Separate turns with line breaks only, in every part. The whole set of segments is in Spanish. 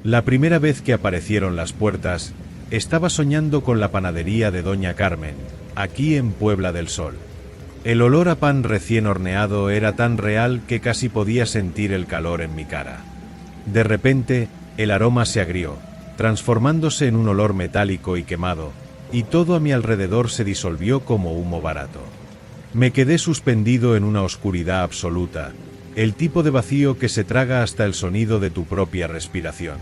La primera vez que aparecieron las puertas, estaba soñando con la panadería de Doña Carmen, aquí en Puebla del Sol. El olor a pan recién horneado era tan real que casi podía sentir el calor en mi cara. De repente, el aroma se agrió, transformándose en un olor metálico y quemado, y todo a mi alrededor se disolvió como humo barato. Me quedé suspendido en una oscuridad absoluta, el tipo de vacío que se traga hasta el sonido de tu propia respiración.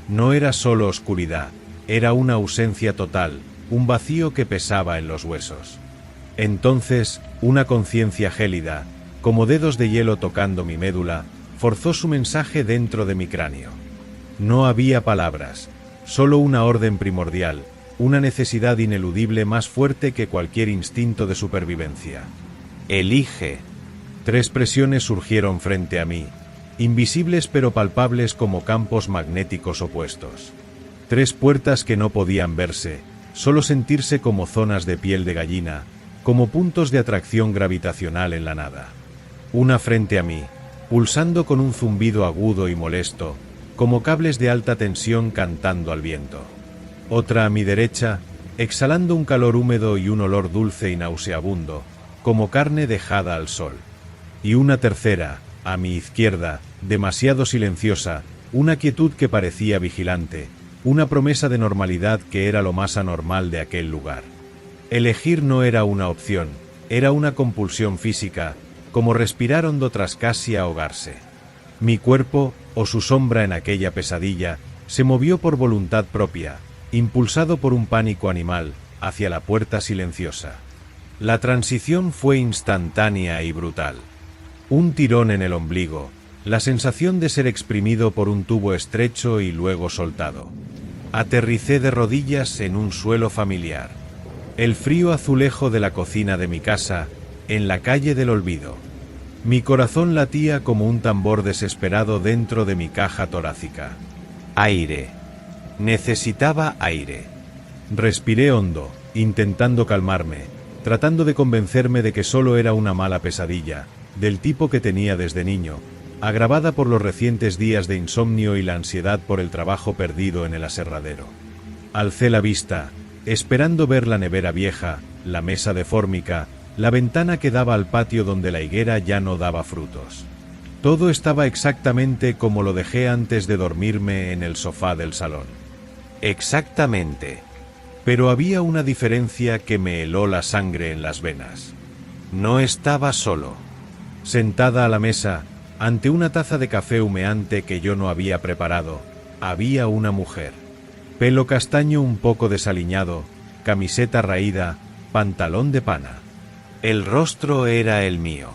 No era solo oscuridad, era una ausencia total, un vacío que pesaba en los huesos. Entonces, una conciencia gélida, como dedos de hielo tocando mi médula, forzó su mensaje dentro de mi cráneo. No había palabras, solo una orden primordial, una necesidad ineludible más fuerte que cualquier instinto de supervivencia. Elige. 3 presiones surgieron frente a mí, invisibles pero palpables como campos magnéticos opuestos. 3 puertas que no podían verse, solo sentirse como zonas de piel de gallina, como puntos de atracción gravitacional en la nada. Una frente a mí, pulsando con un zumbido agudo y molesto, como cables de alta tensión cantando al viento. Otra a mi derecha, exhalando un calor húmedo y un olor dulce y nauseabundo, como carne dejada al sol. Y una tercera, a mi izquierda, demasiado silenciosa, una quietud que parecía vigilante, una promesa de normalidad que era lo más anormal de aquel lugar. Elegir no era una opción, era una compulsión física, como respirar hondo tras casi ahogarse. Mi cuerpo, o su sombra en aquella pesadilla, se movió por voluntad propia, impulsado por un pánico animal, hacia la puerta silenciosa. La transición fue instantánea y brutal. Un tirón en el ombligo, la sensación de ser exprimido por un tubo estrecho y luego soltado. Aterricé de rodillas en un suelo familiar. El frío azulejo de la cocina de mi casa, en la calle del olvido. Mi corazón latía como un tambor desesperado dentro de mi caja torácica. Aire. Necesitaba aire. Respiré hondo, intentando calmarme, tratando de convencerme de que solo era una mala pesadilla, del tipo que tenía desde niño, agravada por los recientes días de insomnio y la ansiedad por el trabajo perdido en el aserradero. Alcé la vista, esperando ver la nevera vieja, la mesa de fórmica, la ventana que daba al patio donde la higuera ya no daba frutos. Todo estaba exactamente como lo dejé antes de dormirme en el sofá del salón. Exactamente. Pero había una diferencia que me heló la sangre en las venas. No estaba solo. Sentada a la mesa, ante una taza de café humeante que yo no había preparado, había una mujer. Pelo castaño un poco desaliñado, camiseta raída, pantalón de pana. El rostro era el mío.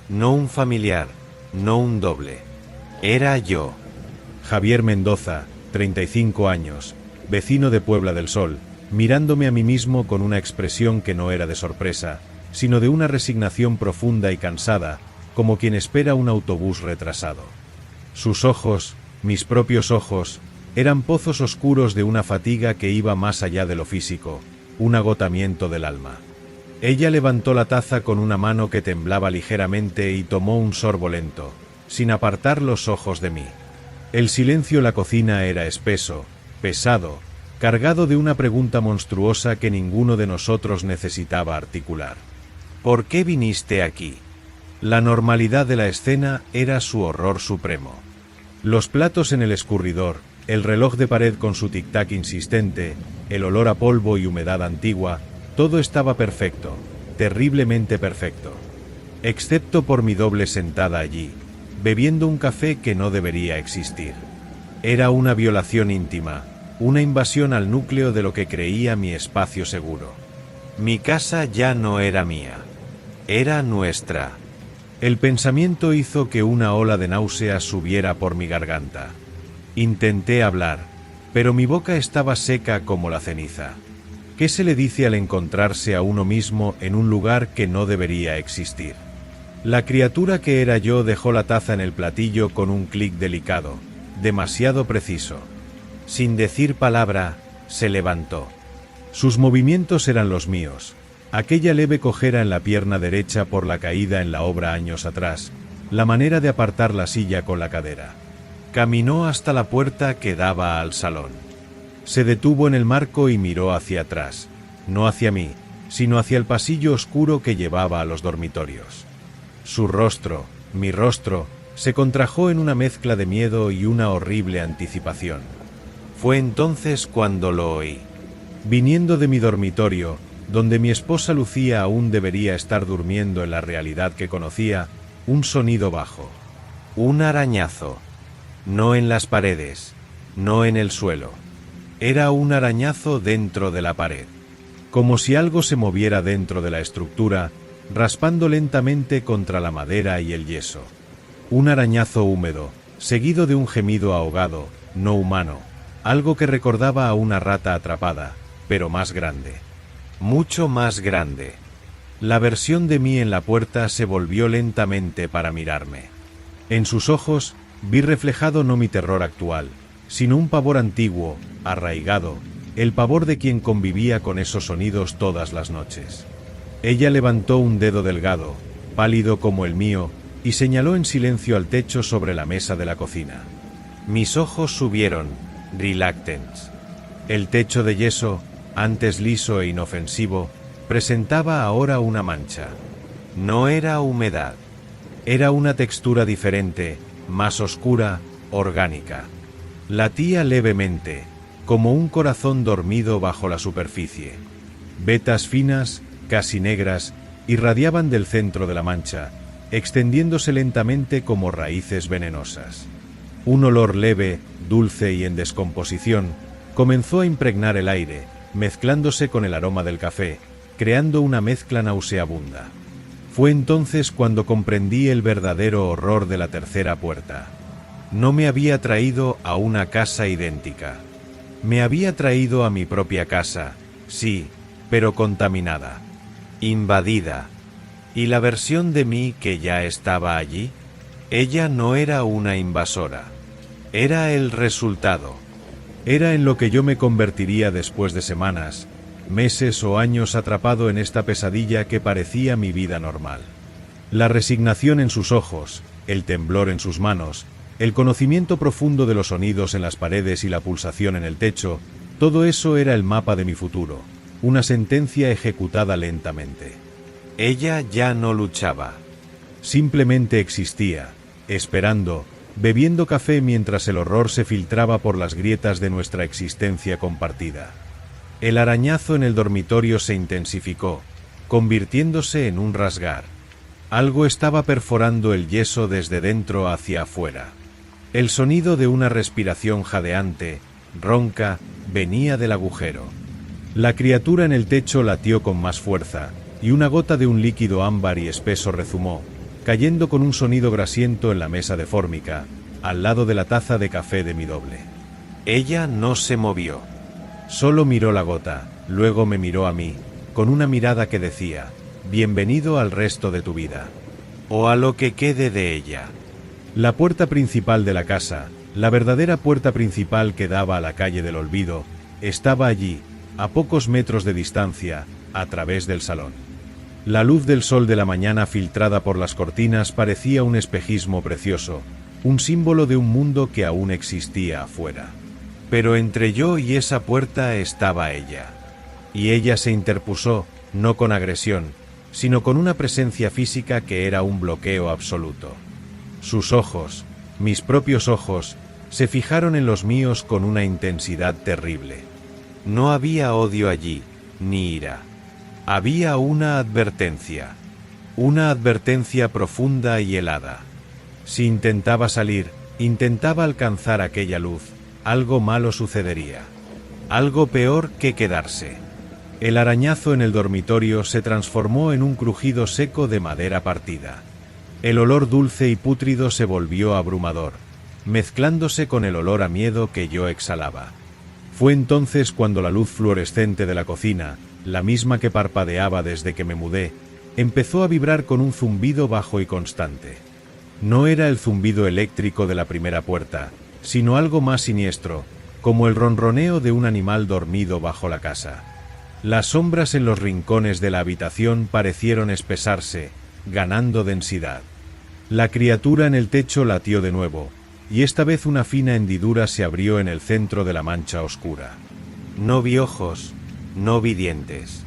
No un familiar, no un doble. Era yo. Javier Mendoza, 35 años, vecino de Puebla del Sol, mirándome a mí mismo con una expresión que no era de sorpresa, sino de una resignación profunda y cansada, como quien espera un autobús retrasado. Sus ojos, mis propios ojos, eran pozos oscuros de una fatiga que iba más allá de lo físico, un agotamiento del alma. Ella levantó la taza con una mano que temblaba ligeramente y tomó un sorbo lento, sin apartar los ojos de mí. El silencio en la cocina era espeso, pesado, cargado de una pregunta monstruosa que ninguno de nosotros necesitaba articular. ¿Por qué viniste aquí? La normalidad de la escena era su horror supremo. Los platos en el escurridor, el reloj de pared con su tic-tac insistente, el olor a polvo y humedad antigua, todo estaba perfecto, terriblemente perfecto. Excepto por mi doble sentada allí, bebiendo un café que no debería existir. Era una violación íntima, una invasión al núcleo de lo que creía mi espacio seguro. Mi casa ya no era mía. Era nuestra. El pensamiento hizo que una ola de náuseas subiera por mi garganta. Intenté hablar, pero mi boca estaba seca como la ceniza. ¿Qué se le dice al encontrarse a uno mismo en un lugar que no debería existir? La criatura que era yo dejó la taza en el platillo con un clic delicado, demasiado preciso. Sin decir palabra, se levantó. Sus movimientos eran los míos. Aquella leve cojera en la pierna derecha por la caída en la obra años atrás, la manera de apartar la silla con la cadera. Caminó hasta la puerta que daba al salón. Se detuvo en el marco y miró hacia atrás, no hacia mí, sino hacia el pasillo oscuro que llevaba a los dormitorios. Su rostro, mi rostro, se contrajo en una mezcla de miedo y una horrible anticipación. Fue entonces cuando lo oí. Viniendo de mi dormitorio, donde mi esposa Lucía aún debería estar durmiendo en la realidad que conocía, un sonido bajo. Un arañazo. No en las paredes, no en el suelo. Era un arañazo dentro de la pared. Como si algo se moviera dentro de la estructura, raspando lentamente contra la madera y el yeso. Un arañazo húmedo, seguido de un gemido ahogado, no humano, algo que recordaba a una rata atrapada, pero más grande. Mucho más grande. La versión de mí en la puerta se volvió lentamente para mirarme. En sus ojos vi reflejado no mi terror actual, sino un pavor antiguo, arraigado, el pavor de quien convivía con esos sonidos todas las noches. Ella levantó un dedo delgado, pálido como el mío, y señaló en silencio al techo sobre la mesa de la cocina. Mis ojos subieron, reluctants. El techo de yeso, antes liso e inofensivo, presentaba ahora una mancha. No era humedad. Era una textura diferente, más oscura, orgánica. Latía levemente, como un corazón dormido bajo la superficie. Vetas finas, casi negras, irradiaban del centro de la mancha, extendiéndose lentamente como raíces venenosas. Un olor leve, dulce y en descomposición, comenzó a impregnar el aire, mezclándose con el aroma del café, creando una mezcla nauseabunda. Fue entonces cuando comprendí el verdadero horror de la tercera puerta. No me había traído a una casa idéntica. Me había traído a mi propia casa, sí, pero contaminada, invadida. ¿Y la versión de mí que ya estaba allí? Ella no era una invasora. Era el resultado. Era en lo que yo me convertiría después de semanas, meses o años atrapado en esta pesadilla que parecía mi vida normal. La resignación en sus ojos, el temblor en sus manos, el conocimiento profundo de los sonidos en las paredes y la pulsación en el techo, todo eso era el mapa de mi futuro, una sentencia ejecutada lentamente. Ella ya no luchaba. Simplemente existía, esperando, bebiendo café mientras el horror se filtraba por las grietas de nuestra existencia compartida. El arañazo en el dormitorio se intensificó, convirtiéndose en un rasgar. Algo estaba perforando el yeso desde dentro hacia afuera. El sonido de una respiración jadeante, ronca, venía del agujero. La criatura en el techo latió con más fuerza, y una gota de un líquido ámbar y espeso rezumó, cayendo con un sonido grasiento en la mesa de fórmica, al lado de la taza de café de mi doble. Ella no se movió. Solo miró la gota, luego me miró a mí, con una mirada que decía, «Bienvenido al resto de tu vida». O a lo que quede de ella. La puerta principal de la casa, la verdadera puerta principal que daba a la calle del olvido, estaba allí, a pocos metros de distancia, a través del salón. La luz del sol de la mañana filtrada por las cortinas parecía un espejismo precioso, un símbolo de un mundo que aún existía afuera. Pero entre yo y esa puerta estaba ella. Y ella se interpuso, no con agresión, sino con una presencia física que era un bloqueo absoluto. Sus ojos, mis propios ojos, se fijaron en los míos con una intensidad terrible. No había odio allí, ni ira. Había una advertencia profunda y helada. Si intentaba salir, intentaba alcanzar aquella luz, algo malo sucedería. Algo peor que quedarse. El arañazo en el dormitorio se transformó en un crujido seco de madera partida. El olor dulce y pútrido se volvió abrumador, mezclándose con el olor a miedo que yo exhalaba. Fue entonces cuando la luz fluorescente de la cocina, la misma que parpadeaba desde que me mudé, empezó a vibrar con un zumbido bajo y constante. No era el zumbido eléctrico de la primera puerta, sino algo más siniestro, como el ronroneo de un animal dormido bajo la casa. Las sombras en los rincones de la habitación parecieron espesarse, ganando densidad. La criatura en el techo latió de nuevo, y esta vez una fina hendidura se abrió en el centro de la mancha oscura. No vi ojos, no vi dientes.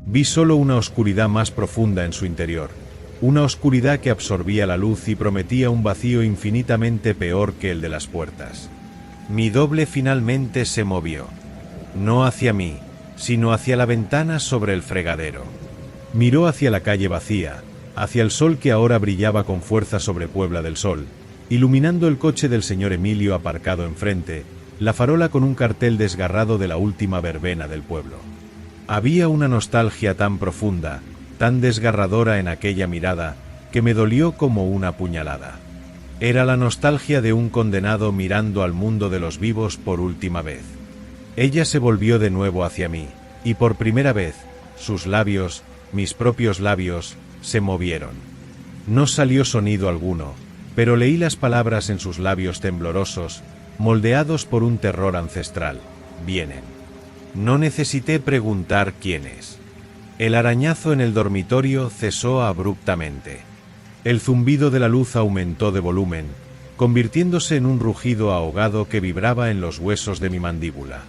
Vi solo una oscuridad más profunda en su interior, una oscuridad que absorbía la luz y prometía un vacío infinitamente peor que el de las puertas. Mi doble finalmente se movió, no hacia mí, sino hacia la ventana sobre el fregadero. Miró hacia la calle vacía, hacia el sol que ahora brillaba con fuerza sobre Puebla del Sol, iluminando el coche del señor Emilio aparcado enfrente, la farola con un cartel desgarrado de la última verbena del pueblo. Había una nostalgia tan profunda, tan desgarradora en aquella mirada, que me dolió como una puñalada. Era la nostalgia de un condenado mirando al mundo de los vivos por última vez. Ella se volvió de nuevo hacia mí, y por primera vez, sus labios, mis propios labios, se movieron. No salió sonido alguno, pero leí las palabras en sus labios temblorosos, moldeados por un terror ancestral. Vienen. No necesité preguntar quién es. El arañazo en el dormitorio cesó abruptamente. El zumbido de la luz aumentó de volumen, convirtiéndose en un rugido ahogado que vibraba en los huesos de mi mandíbula.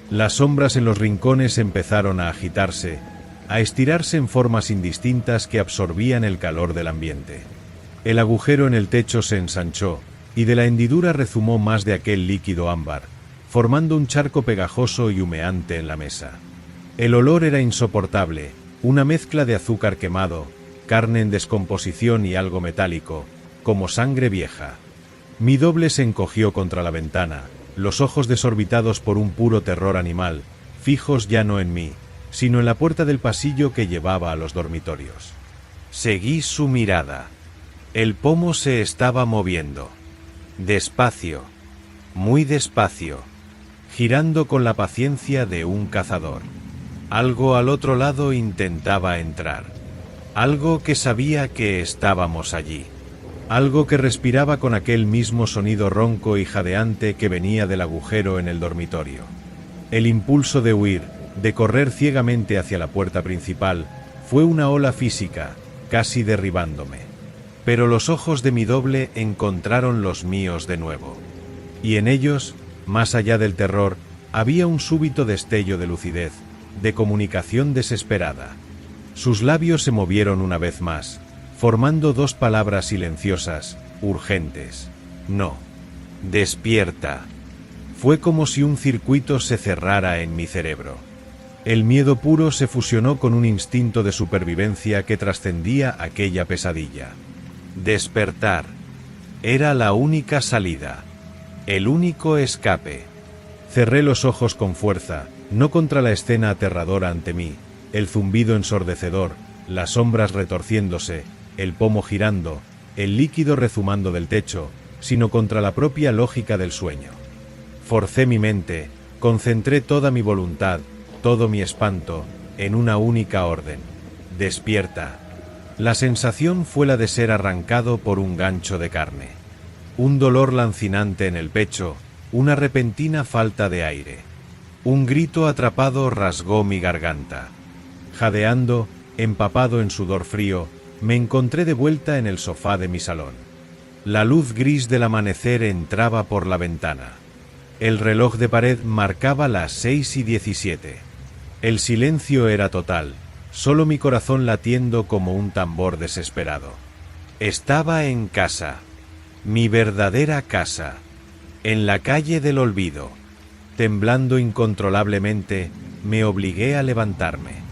Las sombras en los rincones empezaron a agitarse, a estirarse en formas indistintas que absorbían el calor del ambiente. El agujero en el techo se ensanchó, y de la hendidura rezumó más de aquel líquido ámbar, formando un charco pegajoso y humeante en la mesa. El olor era insoportable, una mezcla de azúcar quemado, carne en descomposición y algo metálico, como sangre vieja. Mi doble se encogió contra la ventana, los ojos desorbitados por un puro terror animal, fijos ya no en mí, sino en la puerta del pasillo que llevaba a los dormitorios. Seguí su mirada. El pomo se estaba moviendo. Despacio, muy despacio, girando con la paciencia de un cazador. Algo al otro lado intentaba entrar. Algo que sabía que estábamos allí. Algo que respiraba con aquel mismo sonido ronco y jadeante que venía del agujero en el dormitorio. El impulso de huir, de correr ciegamente hacia la puerta principal, fue una ola física, casi derribándome. Pero los ojos de mi doble encontraron los míos de nuevo. Y en ellos, más allá del terror, había un súbito destello de lucidez, de comunicación desesperada. Sus labios se movieron una vez más, formando dos palabras silenciosas, urgentes. No. Despierta. Fue como si un circuito se cerrara en mi cerebro. El miedo puro se fusionó con un instinto de supervivencia que trascendía aquella pesadilla. Despertar. Era la única salida. El único escape. Cerré los ojos con fuerza, no contra la escena aterradora ante mí, el zumbido ensordecedor, las sombras retorciéndose, el pomo girando, el líquido rezumando del techo, sino contra la propia lógica del sueño. Forcé mi mente, concentré toda mi voluntad, todo mi espanto, en una única orden. Despierta. La sensación fue la de ser arrancado por un gancho de carne. Un dolor lancinante en el pecho, una repentina falta de aire. Un grito atrapado rasgó mi garganta. Jadeando, empapado en sudor frío, me encontré de vuelta en el sofá de mi salón. La luz gris del amanecer entraba por la ventana. El reloj de pared marcaba las 6:17. El silencio era total, solo mi corazón latiendo como un tambor desesperado. Estaba en casa, mi verdadera casa, en la calle del olvido. Temblando incontrolablemente, me obligué a levantarme.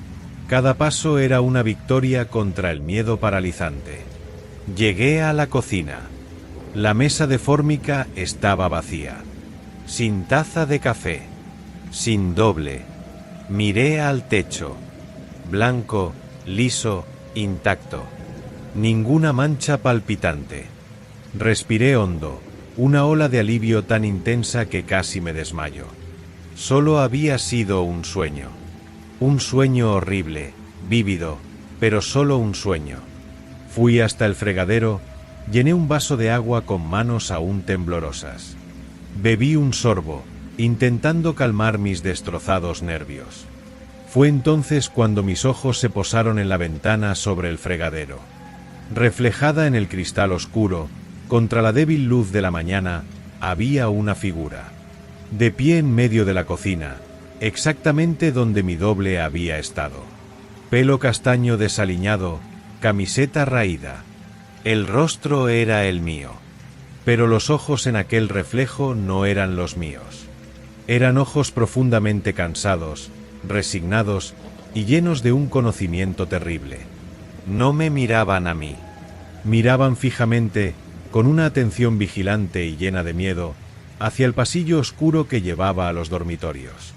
Cada paso era una victoria contra el miedo paralizante. Llegué a la cocina. La mesa de fórmica estaba vacía. Sin taza de café. Sin doble. Miré al techo. Blanco, liso, intacto. Ninguna mancha palpitante. Respiré hondo, una ola de alivio tan intensa que casi me desmayo. Solo había sido un sueño. Un sueño horrible, vívido, pero solo un sueño. Fui hasta el fregadero, llené un vaso de agua con manos aún temblorosas. Bebí un sorbo, intentando calmar mis destrozados nervios. Fue entonces cuando mis ojos se posaron en la ventana sobre el fregadero. Reflejada en el cristal oscuro, Contra la débil luz de la mañana, había una figura. De pie en medio de la cocina, exactamente donde mi doble había estado. Pelo castaño desaliñado, camiseta raída. El rostro era el mío. Pero los ojos en aquel reflejo no eran los míos. Eran ojos profundamente cansados, resignados y llenos de un conocimiento terrible. No me miraban a mí. Miraban fijamente, con una atención vigilante y llena de miedo, hacia el pasillo oscuro que llevaba a los dormitorios,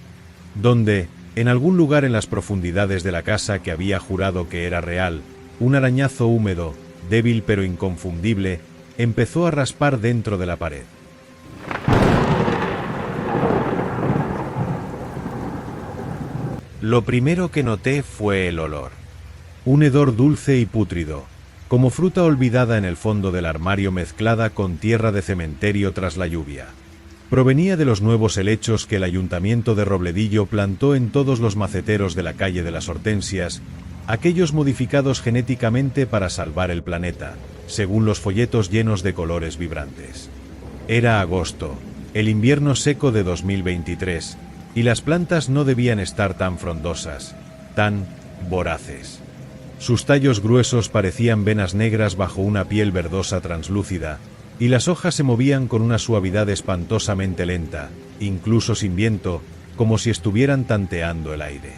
donde, en algún lugar en las profundidades de la casa que había jurado que era real, un arañazo húmedo, débil pero inconfundible, empezó a raspar dentro de la pared. Lo primero que noté fue el olor. Un hedor dulce y pútrido, como fruta olvidada en el fondo del armario mezclada con tierra de cementerio tras la lluvia. Provenía de los nuevos helechos que el ayuntamiento de Robledillo plantó en todos los maceteros de la calle de las Hortensias, aquellos modificados genéticamente para salvar el planeta, según los folletos llenos de colores vibrantes. Era agosto, el invierno seco de 2023, y las plantas no debían estar tan frondosas, tan voraces. Sus tallos gruesos parecían venas negras bajo una piel verdosa translúcida, y las hojas se movían con una suavidad espantosamente lenta, incluso sin viento, como si estuvieran tanteando el aire.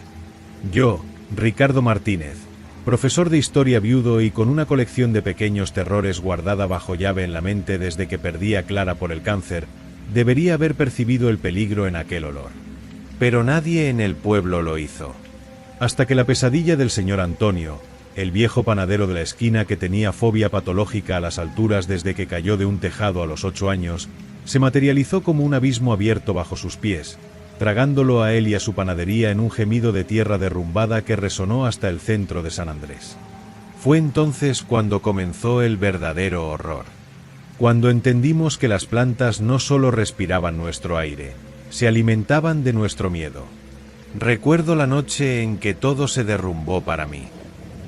Yo, Ricardo Martínez, profesor de historia viudo y con una colección de pequeños terrores guardada bajo llave en la mente desde que perdí a Clara por el cáncer, debería haber percibido el peligro en aquel olor. Pero nadie en el pueblo lo hizo. Hasta que la pesadilla del señor Antonio, el viejo panadero de la esquina que tenía fobia patológica a las alturas desde que cayó de un tejado a los 8 años, se materializó como un abismo abierto bajo sus pies, tragándolo a él y a su panadería en un gemido de tierra derrumbada que resonó hasta el centro de San Andrés. Fue entonces cuando comenzó el verdadero horror. Cuando entendimos que las plantas no solo respiraban nuestro aire, se alimentaban de nuestro miedo. Recuerdo la noche en que todo se derrumbó para mí.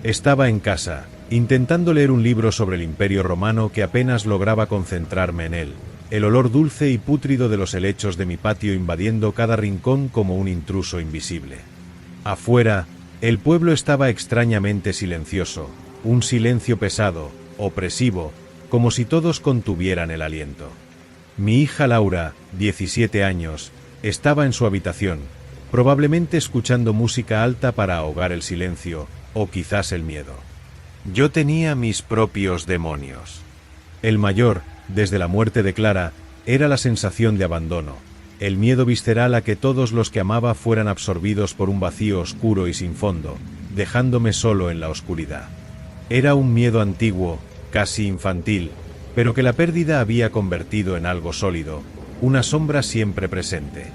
Estaba en casa, intentando leer un libro sobre el Imperio Romano que apenas lograba concentrarme en él, el olor dulce y pútrido de los helechos de mi patio invadiendo cada rincón como un intruso invisible. Afuera, el pueblo estaba extrañamente silencioso, un silencio pesado, opresivo, como si todos contuvieran el aliento. Mi hija Laura, 17 años, estaba en su habitación, probablemente escuchando música alta para ahogar el silencio, o quizás el miedo. Yo tenía mis propios demonios. El mayor, desde la muerte de Clara, era la sensación de abandono, el miedo visceral a que todos los que amaba fueran absorbidos por un vacío oscuro y sin fondo, dejándome solo en la oscuridad. Era un miedo antiguo, casi infantil, pero que la pérdida había convertido en algo sólido, una sombra siempre presente.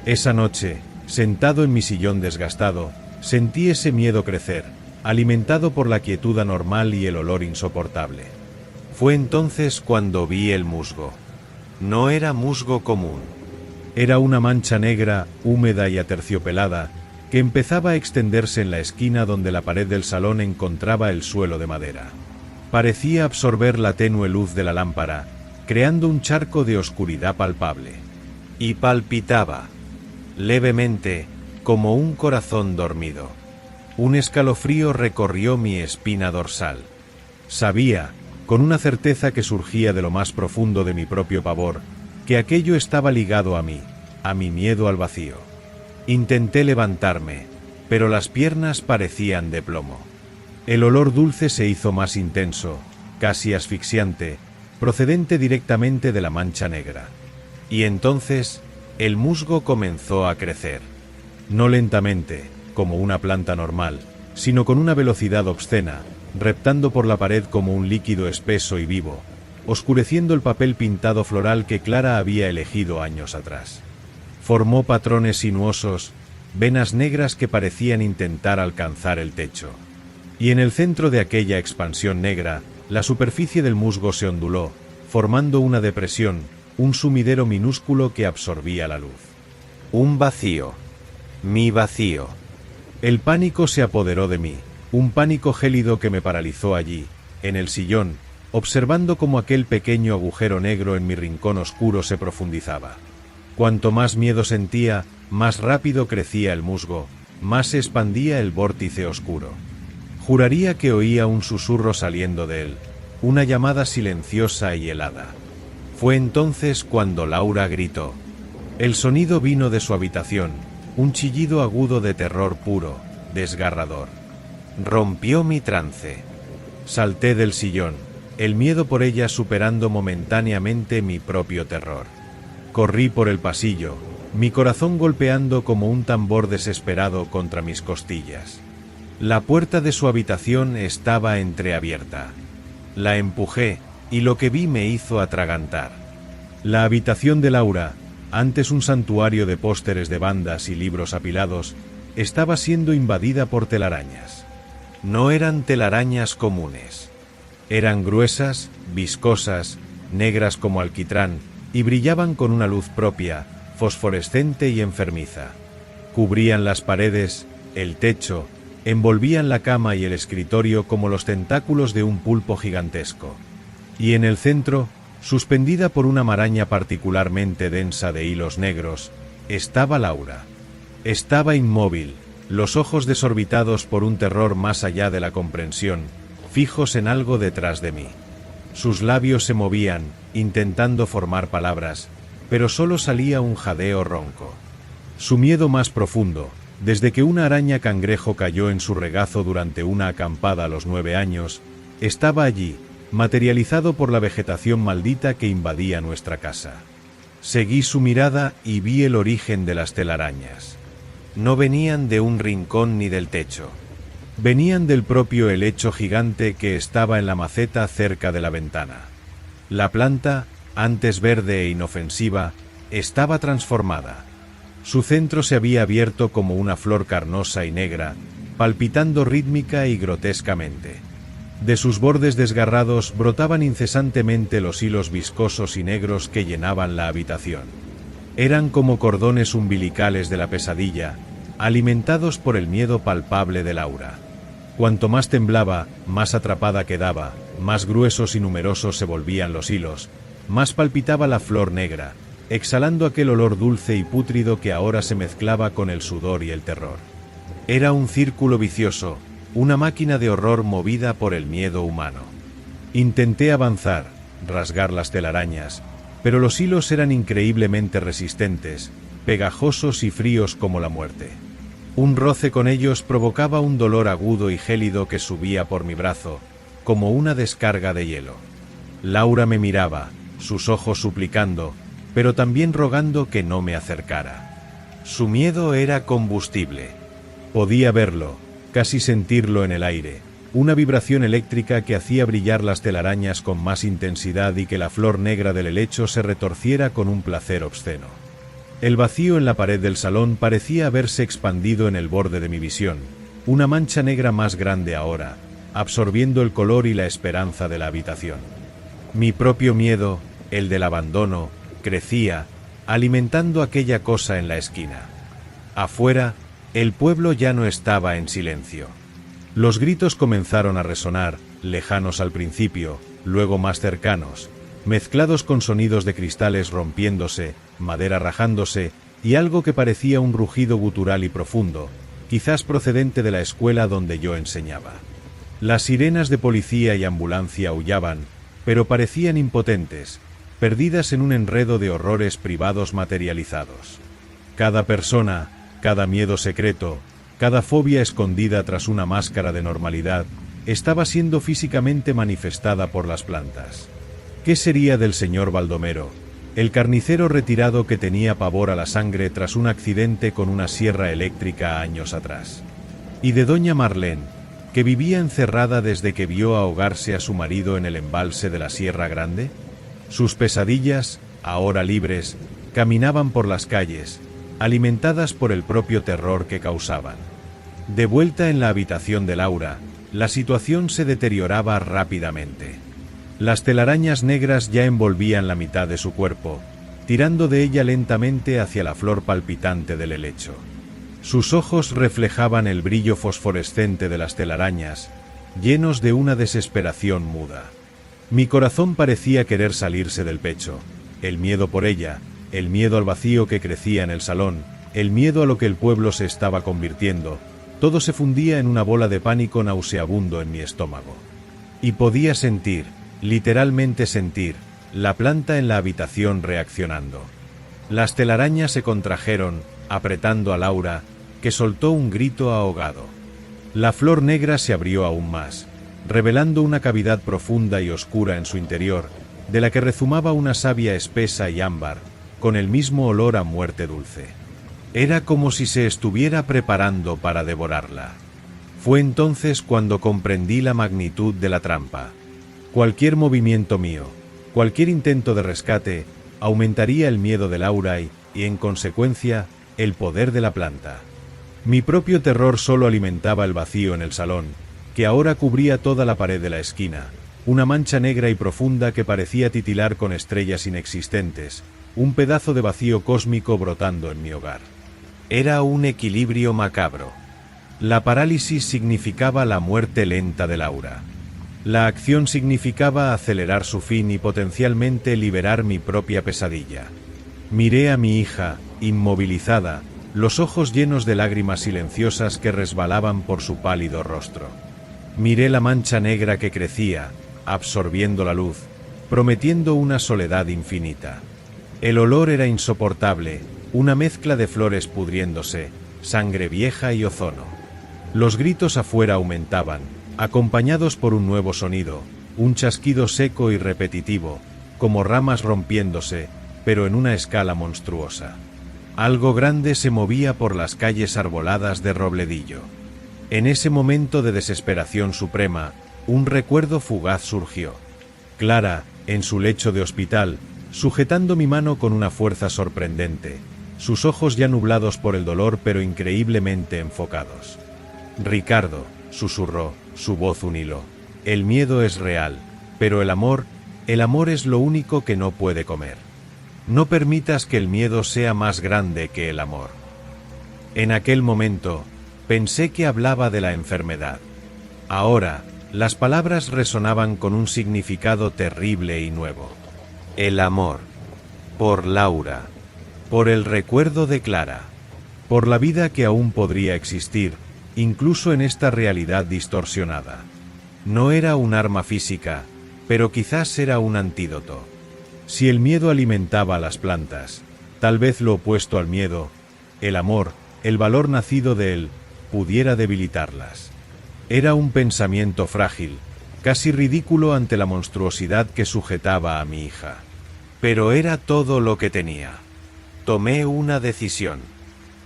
Esa noche, sentado en mi sillón desgastado, sentí ese miedo crecer, alimentado por la quietud anormal y el olor insoportable. Fue entonces cuando vi el musgo. No era musgo común. Era una mancha negra, húmeda y aterciopelada, que empezaba a extenderse en la esquina donde la pared del salón encontraba el suelo de madera. Parecía absorber la tenue luz de la lámpara, creando un charco de oscuridad palpable. Y palpitaba, levemente, como un corazón dormido. Un escalofrío recorrió mi espina dorsal. Sabía, con una certeza que surgía de lo más profundo de mi propio pavor, que aquello estaba ligado a mí, a mi miedo al vacío. Intenté levantarme, pero las piernas parecían de plomo. El olor dulce se hizo más intenso, casi asfixiante, procedente directamente de la mancha negra. Y entonces, el musgo comenzó a crecer. No lentamente, como una planta normal, sino con una velocidad obscena, reptando por la pared como un líquido espeso y vivo, oscureciendo el papel pintado floral que Clara había elegido años atrás. Formó patrones sinuosos, venas negras que parecían intentar alcanzar el techo. Y en el centro de aquella expansión negra, la superficie del musgo se onduló, formando una depresión, un sumidero minúsculo que absorbía la luz. Un vacío. Mi vacío. El pánico se apoderó de mí, un pánico gélido que me paralizó allí, en el sillón, observando cómo aquel pequeño agujero negro en mi rincón oscuro se profundizaba. Cuanto más miedo sentía, más rápido crecía el musgo, más se expandía el vórtice oscuro. Juraría que oía un susurro saliendo de él, una llamada silenciosa y helada. Fue entonces cuando Laura gritó. El sonido vino de su habitación, un chillido agudo de terror puro, desgarrador. Rompió mi trance. Salté del sillón, el miedo por ella superando momentáneamente mi propio terror. Corrí por el pasillo, mi corazón golpeando como un tambor desesperado contra mis costillas. La puerta de su habitación estaba entreabierta. La empujé, y lo que vi me hizo atragantar. La habitación de Laura, antes un santuario de pósteres de bandas y libros apilados, estaba siendo invadida por telarañas. No eran telarañas comunes. Eran gruesas, viscosas, negras como alquitrán, y brillaban con una luz propia, fosforescente y enfermiza. Cubrían las paredes, el techo, envolvían la cama y el escritorio como los tentáculos de un pulpo gigantesco. Y en el centro, suspendida por una maraña particularmente densa de hilos negros, estaba Laura. Estaba inmóvil, los ojos desorbitados por un terror más allá de la comprensión, fijos en algo detrás de mí. Sus labios se movían, intentando formar palabras, pero solo salía un jadeo ronco. Su miedo más profundo, desde que una araña cangrejo cayó en su regazo durante una acampada a los 9 años, estaba allí, materializado por la vegetación maldita que invadía nuestra casa. Seguí su mirada y vi el origen de las telarañas. No venían de un rincón ni del techo. Venían del propio helecho gigante que estaba en la maceta cerca de la ventana. La planta, antes verde e inofensiva, estaba transformada. Su centro se había abierto como una flor carnosa y negra, palpitando rítmica y grotescamente. De sus bordes desgarrados brotaban incesantemente los hilos viscosos y negros que llenaban la habitación. Eran como cordones umbilicales de la pesadilla, alimentados por el miedo palpable de Laura. Cuanto más temblaba, más atrapada quedaba, más gruesos y numerosos se volvían los hilos, más palpitaba la flor negra, exhalando aquel olor dulce y pútrido que ahora se mezclaba con el sudor y el terror. Era un círculo vicioso, una máquina de horror movida por el miedo humano. Intenté avanzar, rasgar las telarañas, pero los hilos eran increíblemente resistentes, pegajosos y fríos como la muerte. Un roce con ellos provocaba un dolor agudo y gélido que subía por mi brazo, como una descarga de hielo. Laura me miraba, sus ojos suplicando, pero también rogando que no me acercara. Su miedo era combustible. Podía verlo, casi sentirlo en el aire, una vibración eléctrica que hacía brillar las telarañas con más intensidad y que la flor negra del helecho se retorciera con un placer obsceno. El vacío en la pared del salón parecía haberse expandido en el borde de mi visión, una mancha negra más grande ahora, absorbiendo el color y la esperanza de la habitación. Mi propio miedo, el del abandono, crecía, alimentando aquella cosa en la esquina. Afuera, el pueblo ya no estaba en silencio. Los gritos comenzaron a resonar, lejanos al principio, luego más cercanos, mezclados con sonidos de cristales rompiéndose, madera rajándose, y algo que parecía un rugido gutural y profundo, quizás procedente de la escuela donde yo enseñaba. Las sirenas de policía y ambulancia aullaban, pero parecían impotentes, perdidas en un enredo de horrores privados materializados. Cada persona, cada miedo secreto, cada fobia escondida tras una máscara de normalidad, estaba siendo físicamente manifestada por las plantas. ¿Qué sería del señor Baldomero, el carnicero retirado que tenía pavor a la sangre tras un accidente con una sierra eléctrica años atrás? ¿Y de doña Marlene, que vivía encerrada desde que vio ahogarse a su marido en el embalse de la Sierra Grande? Sus pesadillas, ahora libres, caminaban por las calles, alimentadas por el propio terror que causaban. De vuelta en la habitación de Laura, la situación se deterioraba rápidamente. Las telarañas negras ya envolvían la mitad de su cuerpo, tirando de ella lentamente hacia la flor palpitante del helecho. Sus ojos reflejaban el brillo fosforescente de las telarañas, llenos de una desesperación muda. Mi corazón parecía querer salirse del pecho. El miedo por ella, el miedo al vacío que crecía en el salón, el miedo a lo que el pueblo se estaba convirtiendo, todo se fundía en una bola de pánico nauseabundo en mi estómago. Y podía sentir, literalmente sentir, la planta en la habitación reaccionando. Las telarañas se contrajeron, apretando a Laura, que soltó un grito ahogado. La flor negra se abrió aún más, revelando una cavidad profunda y oscura en su interior, de la que rezumaba una savia espesa y ámbar, con el mismo olor a muerte dulce. Era como si se estuviera preparando para devorarla. Fue entonces cuando comprendí la magnitud de la trampa. Cualquier movimiento mío, cualquier intento de rescate, aumentaría el miedo de Laura y, en consecuencia, el poder de la planta. Mi propio terror solo alimentaba el vacío en el salón, que ahora cubría toda la pared de la esquina, una mancha negra y profunda que parecía titilar con estrellas inexistentes, un pedazo de vacío cósmico brotando en mi hogar. Era un equilibrio macabro. La parálisis significaba la muerte lenta de Laura. La acción significaba acelerar su fin y potencialmente liberar mi propia pesadilla. Miré a mi hija, inmovilizada, los ojos llenos de lágrimas silenciosas que resbalaban por su pálido rostro. Miré la mancha negra que crecía, absorbiendo la luz, prometiendo una soledad infinita. El olor era insoportable, una mezcla de flores pudriéndose, sangre vieja y ozono. Los gritos afuera aumentaban, acompañados por un nuevo sonido, un chasquido seco y repetitivo, como ramas rompiéndose, pero en una escala monstruosa. Algo grande se movía por las calles arboladas de Robledillo. En ese momento de desesperación suprema, un recuerdo fugaz surgió. Clara, en su lecho de hospital, sujetando mi mano con una fuerza sorprendente, sus ojos ya nublados por el dolor pero increíblemente enfocados. Ricardo, susurró, su voz un hilo. El miedo es real, pero el amor es lo único que no puede comer. No permitas que el miedo sea más grande que el amor. En aquel momento, pensé que hablaba de la enfermedad. Ahora, las palabras resonaban con un significado terrible y nuevo. El amor. Por Laura. Por el recuerdo de Clara. Por la vida que aún podría existir, incluso en esta realidad distorsionada. No era un arma física, pero quizás era un antídoto. Si el miedo alimentaba a las plantas, tal vez lo opuesto al miedo, el amor, el valor nacido de él, pudiera debilitarlas. Era un pensamiento frágil, casi ridículo ante la monstruosidad que sujetaba a mi hija. Pero era todo lo que tenía. Tomé una decisión.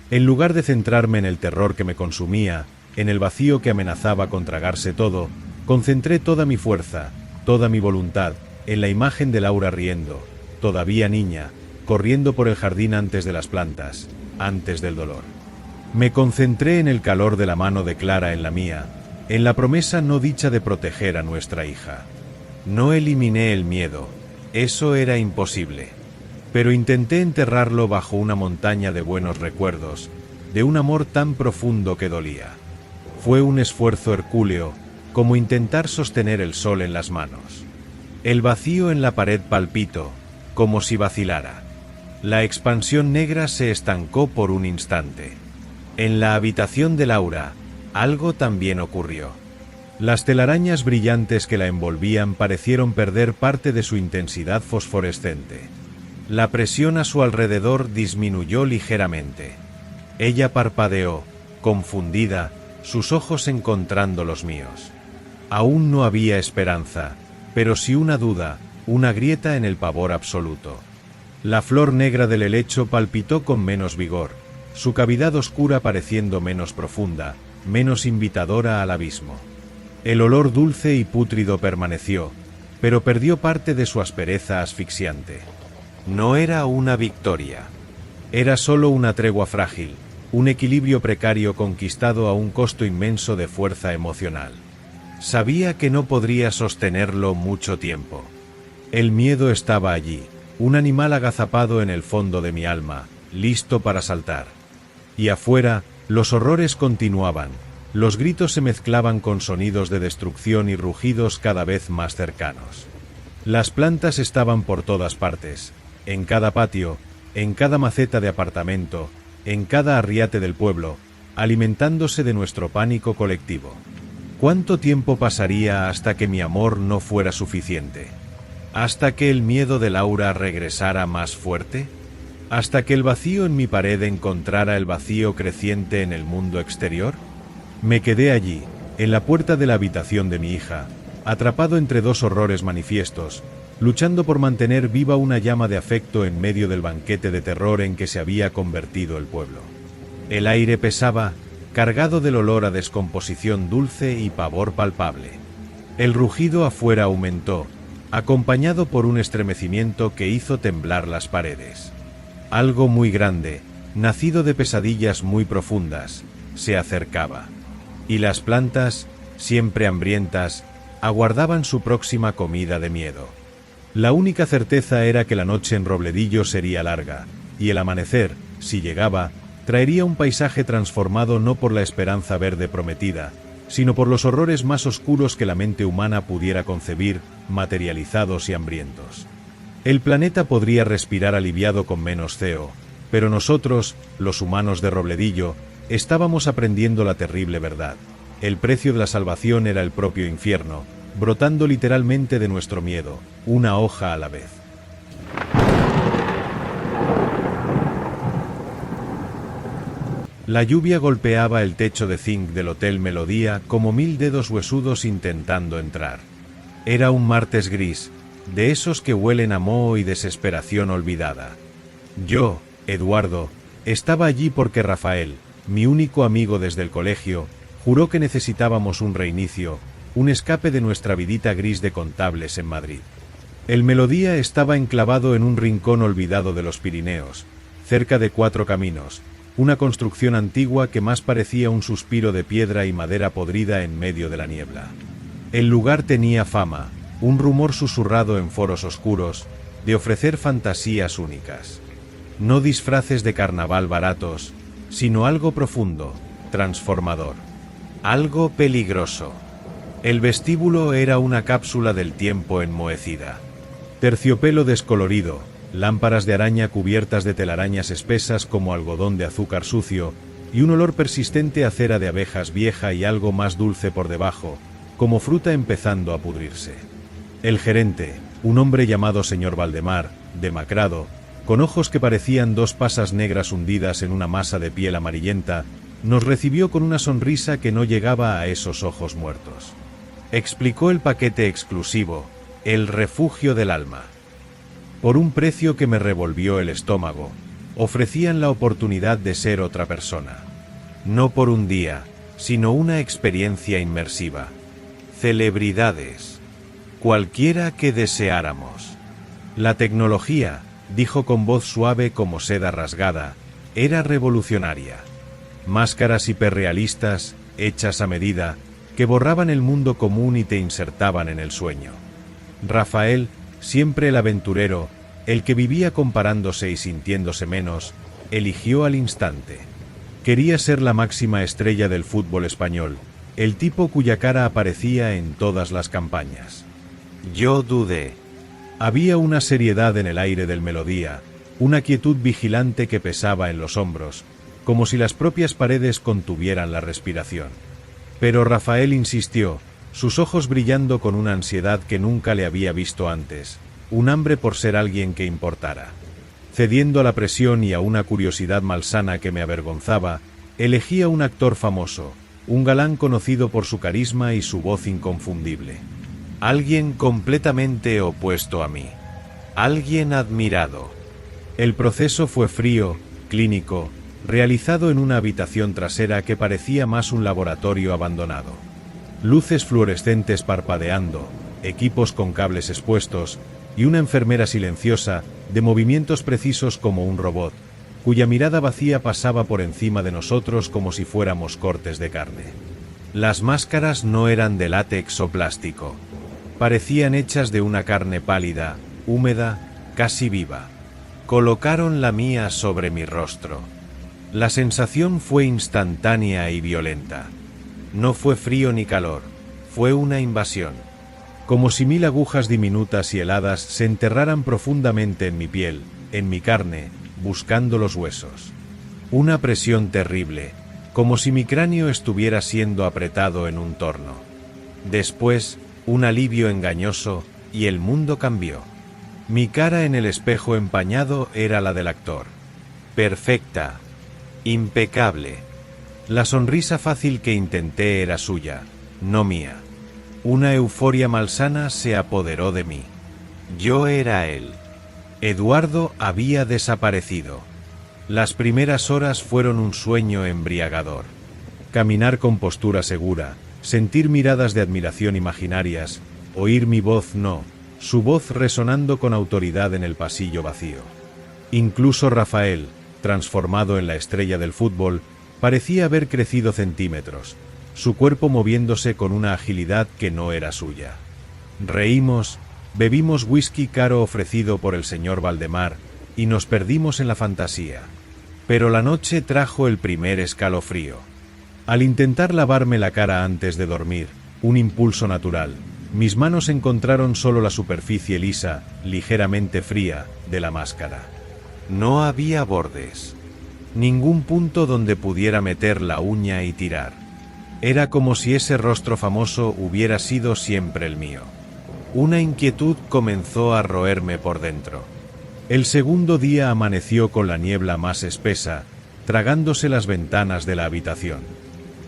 En lugar de centrarme en el terror que me consumía, en el vacío que amenazaba con tragarse todo, concentré toda mi fuerza, toda mi voluntad, en la imagen de Laura riendo, todavía niña, corriendo por el jardín antes de las plantas, antes del dolor. Me concentré en el calor de la mano de Clara en la mía, en la promesa no dicha de proteger a nuestra hija. No eliminé el miedo, eso era imposible. Pero intenté enterrarlo bajo una montaña de buenos recuerdos, de un amor tan profundo que dolía. Fue un esfuerzo hercúleo, como intentar sostener el sol en las manos. El vacío en la pared palpitó, como si vacilara. La expansión negra se estancó por un instante. En la habitación de Laura, algo también ocurrió. Las telarañas brillantes que la envolvían parecieron perder parte de su intensidad fosforescente. La presión a su alrededor disminuyó ligeramente. Ella parpadeó, confundida, sus ojos encontrando los míos. Aún no había esperanza, pero sí una duda, una grieta en el pavor absoluto. La flor negra del helecho palpitó con menos vigor, su cavidad oscura pareciendo menos profunda, menos invitadora al abismo. El olor dulce y pútrido permaneció, pero perdió parte de su aspereza asfixiante. No era una victoria. Era solo una tregua frágil, un equilibrio precario conquistado a un costo inmenso de fuerza emocional. Sabía que no podría sostenerlo mucho tiempo. El miedo estaba allí, un animal agazapado en el fondo de mi alma, listo para saltar. Y afuera, los horrores continuaban, los gritos se mezclaban con sonidos de destrucción y rugidos cada vez más cercanos. Las plantas estaban por todas partes, en cada patio, en cada maceta de apartamento, en cada arriate del pueblo, alimentándose de nuestro pánico colectivo. ¿Cuánto tiempo pasaría hasta que mi amor no fuera suficiente? ¿Hasta que el miedo de Laura regresara más fuerte? ¿Hasta que el vacío en mi pared encontrara el vacío creciente en el mundo exterior? Me quedé allí, en la puerta de la habitación de mi hija, atrapado entre dos horrores manifiestos, luchando por mantener viva una llama de afecto en medio del banquete de terror en que se había convertido el pueblo. El aire pesaba, cargado del olor a descomposición dulce y pavor palpable. El rugido afuera aumentó, acompañado por un estremecimiento que hizo temblar las paredes. Algo muy grande, nacido de pesadillas muy profundas, se acercaba. Y las plantas, siempre hambrientas, aguardaban su próxima comida de miedo. La única certeza era que la noche en Robledillo sería larga, y el amanecer, si llegaba, traería un paisaje transformado no por la esperanza verde prometida, sino por los horrores más oscuros que la mente humana pudiera concebir, materializados y hambrientos. El planeta podría respirar aliviado con menos CO, pero nosotros, los humanos de Robledillo, estábamos aprendiendo la terrible verdad. El precio de la salvación era el propio infierno, brotando literalmente de nuestro miedo, una hoja a la vez. La lluvia golpeaba el techo de zinc del Hotel Melodía como 1000 dedos huesudos intentando entrar. Era un martes gris, de esos que huelen a moho y desesperación olvidada. Yo, Eduardo, estaba allí porque Rafael, mi único amigo desde el colegio, juró que necesitábamos un reinicio, un escape de nuestra vidita gris de contables en Madrid. El Melodía estaba enclavado en un rincón olvidado de los Pirineos, cerca de 4 Caminos, una construcción antigua que más parecía un suspiro de piedra y madera podrida en medio de la niebla. El lugar tenía fama, un rumor susurrado en foros oscuros, de ofrecer fantasías únicas. No disfraces de carnaval baratos, sino algo profundo, transformador. Algo peligroso. El vestíbulo era una cápsula del tiempo enmohecida. Terciopelo descolorido, lámparas de araña cubiertas de telarañas espesas como algodón de azúcar sucio, y un olor persistente a cera de abejas vieja y algo más dulce por debajo, como fruta empezando a pudrirse. El gerente, un hombre llamado señor Valdemar, demacrado, con ojos que parecían 2 pasas negras hundidas en una masa de piel amarillenta, nos recibió con una sonrisa que no llegaba a esos ojos muertos. Explicó el paquete exclusivo, el refugio del alma. Por un precio que me revolvió el estómago, ofrecían la oportunidad de ser otra persona. No por un día, sino una experiencia inmersiva. Celebridades. Cualquiera que deseáramos. La tecnología, dijo con voz suave como seda rasgada, era revolucionaria. Máscaras hiperrealistas, hechas a medida, que borraban el mundo común y te insertaban en el sueño. Rafael, siempre el aventurero, el que vivía comparándose y sintiéndose menos, eligió al instante. Quería ser la máxima estrella del fútbol español, el tipo cuya cara aparecía en todas las campañas. Yo dudé. Había una seriedad en el aire del Melodía, una quietud vigilante que pesaba en los hombros, como si las propias paredes contuvieran la respiración. Pero Rafael insistió, sus ojos brillando con una ansiedad que nunca le había visto antes, un hambre por ser alguien que importara. Cediendo a la presión y a una curiosidad malsana que me avergonzaba, elegí a un actor famoso, un galán conocido por su carisma y su voz inconfundible. Alguien completamente opuesto a mí. Alguien admirado. El proceso fue frío, clínico, realizado en una habitación trasera que parecía más un laboratorio abandonado. Luces fluorescentes parpadeando, equipos con cables expuestos, y una enfermera silenciosa, de movimientos precisos como un robot, cuya mirada vacía pasaba por encima de nosotros como si fuéramos cortes de carne. Las máscaras no eran de látex o plástico. Parecían hechas de una carne pálida, húmeda, casi viva. Colocaron la mía sobre mi rostro. La sensación fue instantánea y violenta. No fue frío ni calor, fue una invasión. como si 1000 agujas diminutas y heladas se enterraran profundamente en mi piel, en mi carne, buscando los huesos. Una presión terrible, como si mi cráneo estuviera siendo apretado en un torno. Después, un alivio engañoso, y el mundo cambió. Mi cara en el espejo empañado era la del actor. Perfecta. Impecable. La sonrisa fácil que intenté era suya, no mía. Una euforia malsana se apoderó de mí. Yo era él. Eduardo había desaparecido. Las primeras horas fueron un sueño embriagador. Caminar con postura segura, sentir miradas de admiración imaginarias, oír mi voz su voz resonando con autoridad en el pasillo vacío. Incluso Rafael, transformado en la estrella del fútbol, parecía haber crecido centímetros, su cuerpo moviéndose con una agilidad que no era suya. Reímos, bebimos whisky caro ofrecido por el señor Valdemar y nos perdimos en la fantasía. Pero la noche trajo el primer escalofrío. Al intentar lavarme la cara antes de dormir, un impulso natural, mis manos encontraron solo la superficie lisa, ligeramente fría, de la máscara. No había bordes. Ningún punto donde pudiera meter la uña y tirar. Era como si ese rostro famoso hubiera sido siempre el mío. Una inquietud comenzó a roerme por dentro. El segundo día amaneció con la niebla más espesa, tragándose las ventanas de la habitación.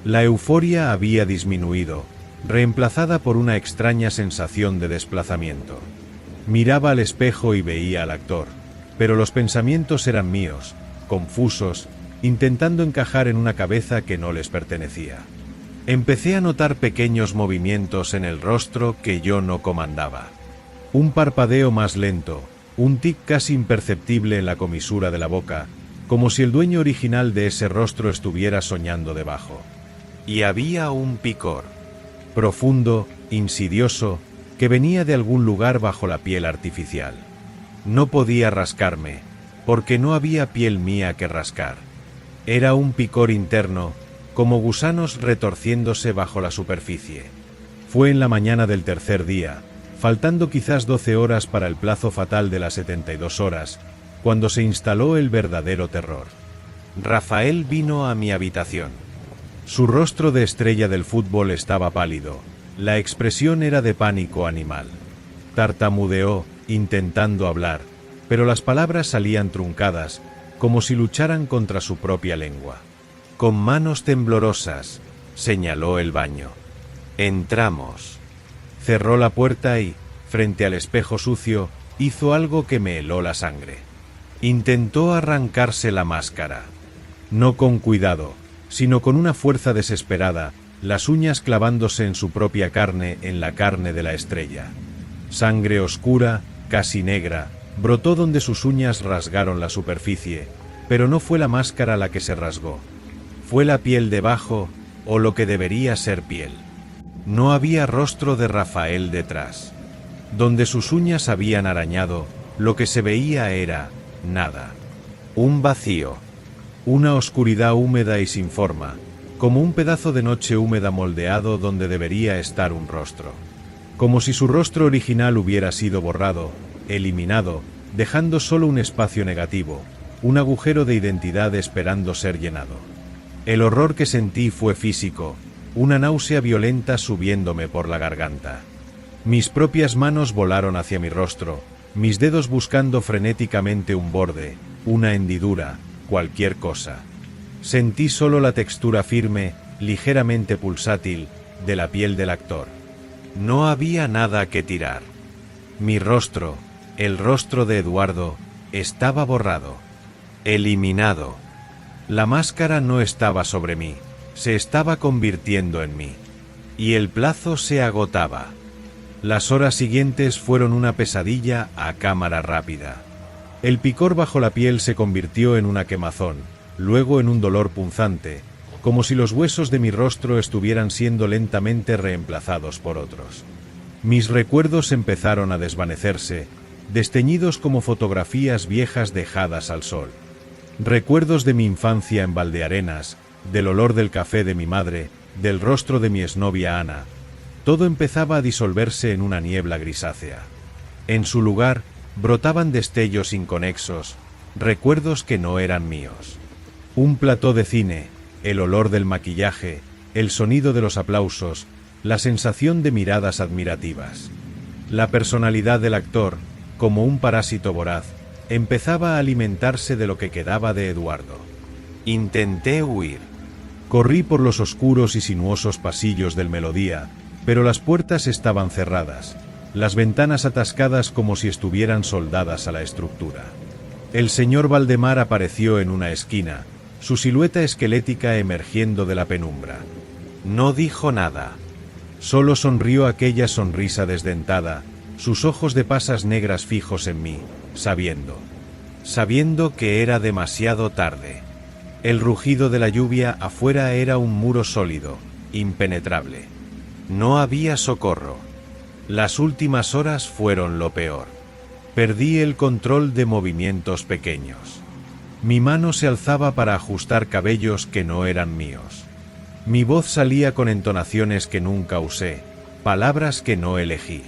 La euforia había disminuido, reemplazada por una extraña sensación de desplazamiento. Miraba al espejo y veía al actor, pero los pensamientos eran míos, confusos, intentando encajar en una cabeza que no les pertenecía. Empecé a notar pequeños movimientos en el rostro que yo no comandaba. Un parpadeo más lento, un tic casi imperceptible en la comisura de la boca, como si el dueño original de ese rostro estuviera soñando debajo. Y había un picor, profundo, insidioso, que venía de algún lugar bajo la piel artificial. No podía rascarme, porque no había piel mía que rascar. Era un picor interno, como gusanos retorciéndose bajo la superficie. Fue en la mañana del tercer día, faltando quizás 12 horas para el plazo fatal de las 72 horas, cuando se instaló el verdadero terror. Rafael vino a mi habitación. Su rostro de estrella del fútbol estaba pálido, la expresión era de pánico animal. Tartamudeó, intentando hablar, pero las palabras salían truncadas, como si lucharan contra su propia lengua. Con manos temblorosas, señaló el baño. Entramos. Cerró la puerta y, frente al espejo sucio, hizo algo que me heló la sangre. Intentó arrancarse la máscara. No con cuidado, sino con una fuerza desesperada, las uñas clavándose en su propia carne, en la carne de la estrella. Sangre oscura, casi negra, brotó donde sus uñas rasgaron la superficie, pero no fue la máscara la que se rasgó. Fue la piel debajo, o lo que debería ser piel. No había rostro de Rafael detrás. Donde sus uñas habían arañado, lo que se veía era nada. Un vacío. Una oscuridad húmeda y sin forma, como un pedazo de noche húmeda moldeado donde debería estar un rostro. Como si su rostro original hubiera sido borrado, eliminado, dejando solo un espacio negativo, un agujero de identidad esperando ser llenado. El horror que sentí fue físico, una náusea violenta subiéndome por la garganta. Mis propias manos volaron hacia mi rostro, mis dedos buscando frenéticamente un borde, una hendidura, cualquier cosa. Sentí solo la textura firme, ligeramente pulsátil, de la piel del actor. No había nada que tirar. Mi rostro, el rostro de Eduardo, estaba borrado. Eliminado. La máscara no estaba sobre mí, se estaba convirtiendo en mí. Y el plazo se agotaba. Las horas siguientes fueron una pesadilla a cámara rápida. El picor bajo la piel se convirtió en una quemazón, luego en un dolor punzante, como si los huesos de mi rostro estuvieran siendo lentamente reemplazados por otros. Mis recuerdos empezaron a desvanecerse, desteñidos como fotografías viejas dejadas al sol. Recuerdos de mi infancia en Valdearenas, del olor del café de mi madre, del rostro de mi exnovia Ana. Todo empezaba a disolverse en una niebla grisácea. En su lugar, brotaban destellos inconexos, recuerdos que no eran míos. Un plató de cine, el olor del maquillaje, el sonido de los aplausos, la sensación de miradas admirativas. La personalidad del actor, como un parásito voraz, empezaba a alimentarse de lo que quedaba de Eduardo. Intenté huir. Corrí por los oscuros y sinuosos pasillos del Melodía, pero las puertas estaban cerradas, las ventanas atascadas como si estuvieran soldadas a la estructura. El señor Valdemar apareció en una esquina, su silueta esquelética emergiendo de la penumbra. No dijo nada. Solo sonrió aquella sonrisa desdentada, sus ojos de pasas negras fijos en mí, sabiendo que era demasiado tarde. El rugido de la lluvia afuera era un muro sólido, impenetrable. No había socorro. Las últimas horas fueron lo peor. Perdí el control de movimientos pequeños. Mi mano se alzaba para ajustar cabellos que no eran míos. Mi voz salía con entonaciones que nunca usé, palabras que no elegí.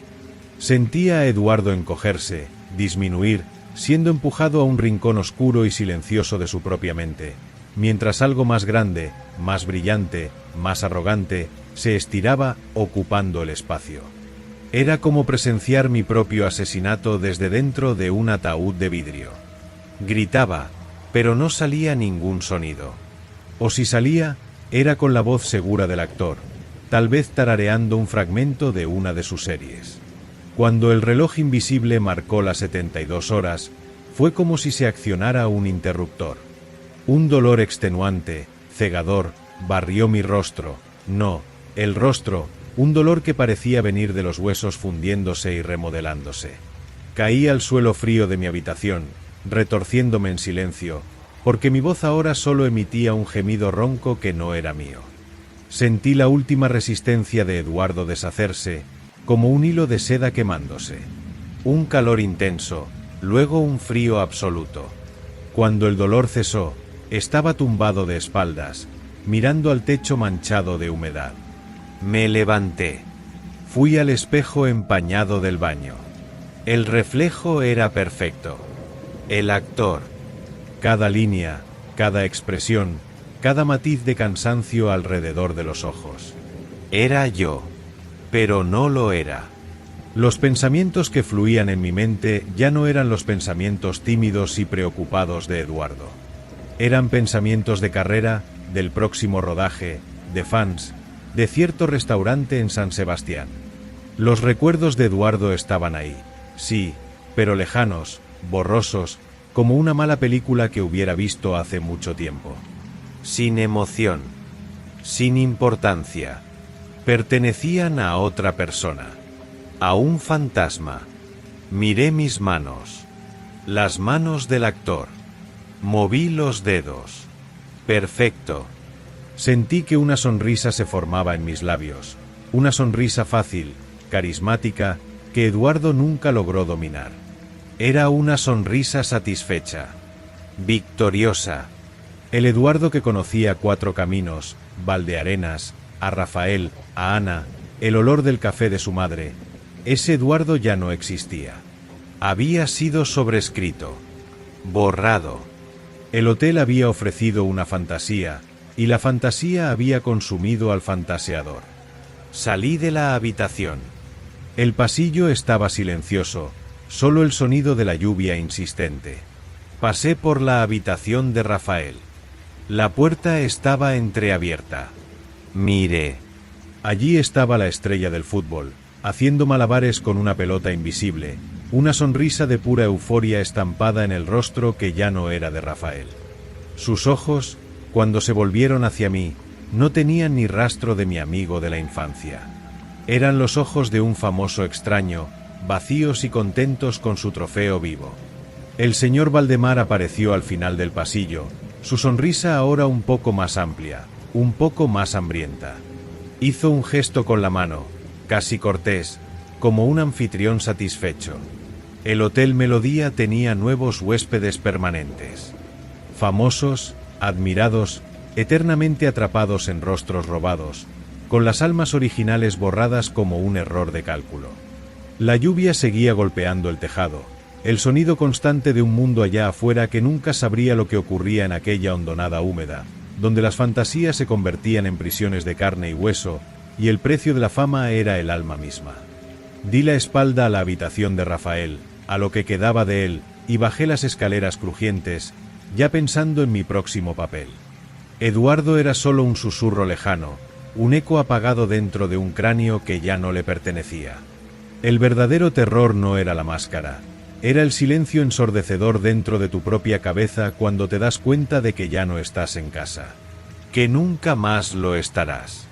Sentía a Eduardo encogerse, disminuir, siendo empujado a un rincón oscuro y silencioso de su propia mente, mientras algo más grande, más brillante, más arrogante, se estiraba ocupando el espacio. Era como presenciar mi propio asesinato desde dentro de un ataúd de vidrio. Gritaba, pero no salía ningún sonido. O si salía, era con la voz segura del actor, tal vez tarareando un fragmento de una de sus series. Cuando el reloj invisible marcó las 72 horas, fue como si se accionara un interruptor. Un dolor extenuante, cegador, barrió mi rostro. No, el rostro, un dolor que parecía venir de los huesos fundiéndose y remodelándose. Caí al suelo frío de mi habitación, retorciéndome en silencio, porque mi voz ahora solo emitía un gemido ronco que no era mío. Sentí la última resistencia de Eduardo deshacerse, como un hilo de seda quemándose. Un calor intenso, luego un frío absoluto. Cuando el dolor cesó, estaba tumbado de espaldas, mirando al techo manchado de humedad. Me levanté. Fui al espejo empañado del baño. El reflejo era perfecto. El actor. Cada línea, cada expresión, cada matiz de cansancio alrededor de los ojos. Era yo, pero no lo era. Los pensamientos que fluían en mi mente ya no eran los pensamientos tímidos y preocupados de Eduardo. Eran pensamientos de carrera, del próximo rodaje, de fans, de cierto restaurante en San Sebastián. Los recuerdos de Eduardo estaban ahí, sí, pero lejanos, borrosos, como una mala película que hubiera visto hace mucho tiempo. Sin emoción, sin importancia. Pertenecían a otra persona, a un fantasma. Miré mis manos, las manos del actor. Moví los dedos. Perfecto. Sentí que una sonrisa se formaba en mis labios, una sonrisa fácil, carismática, que Eduardo nunca logró dominar. Era una sonrisa satisfecha, victoriosa. El Eduardo que conocía Cuatro Caminos, Valdearenas, a Rafael, a Ana, el olor del café de su madre, ese Eduardo ya no existía. Había sido sobrescrito, borrado. El hotel había ofrecido una fantasía, y la fantasía había consumido al fantaseador. Salí de la habitación. El pasillo estaba silencioso, solo el sonido de la lluvia insistente. Pasé por la habitación de Rafael. La puerta estaba entreabierta. Miré. Allí estaba la estrella del fútbol, haciendo malabares con una pelota invisible, una sonrisa de pura euforia estampada en el rostro que ya no era de Rafael. Sus ojos, cuando se volvieron hacia mí, no tenían ni rastro de mi amigo de la infancia. Eran los ojos de un famoso extraño, vacíos y contentos con su trofeo vivo. El señor Valdemar apareció al final del pasillo, su sonrisa ahora un poco más amplia, un poco más hambrienta. Hizo un gesto con la mano, casi cortés, como un anfitrión satisfecho. El Hotel Melodía tenía nuevos huéspedes permanentes. Famosos, admirados, eternamente atrapados en rostros robados, con las almas originales borradas como un error de cálculo. La lluvia seguía golpeando el tejado, el sonido constante de un mundo allá afuera que nunca sabría lo que ocurría en aquella hondonada húmeda, donde las fantasías se convertían en prisiones de carne y hueso, y el precio de la fama era el alma misma. Di la espalda a la habitación de Rafael, a lo que quedaba de él, y bajé las escaleras crujientes, ya pensando en mi próximo papel. Eduardo era solo un susurro lejano, un eco apagado dentro de un cráneo que ya no le pertenecía. El verdadero terror no era la máscara, era el silencio ensordecedor dentro de tu propia cabeza cuando te das cuenta de que ya no estás en casa. Que nunca más lo estarás.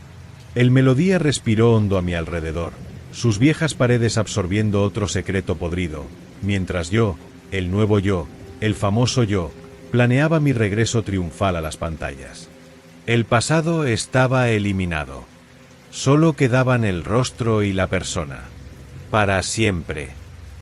El melodía respiró hondo a mi alrededor, sus viejas paredes absorbiendo otro secreto podrido, mientras yo, el nuevo yo, el famoso yo, planeaba mi regreso triunfal a las pantallas. El pasado estaba eliminado. Solo quedaban el rostro y la persona. Para siempre.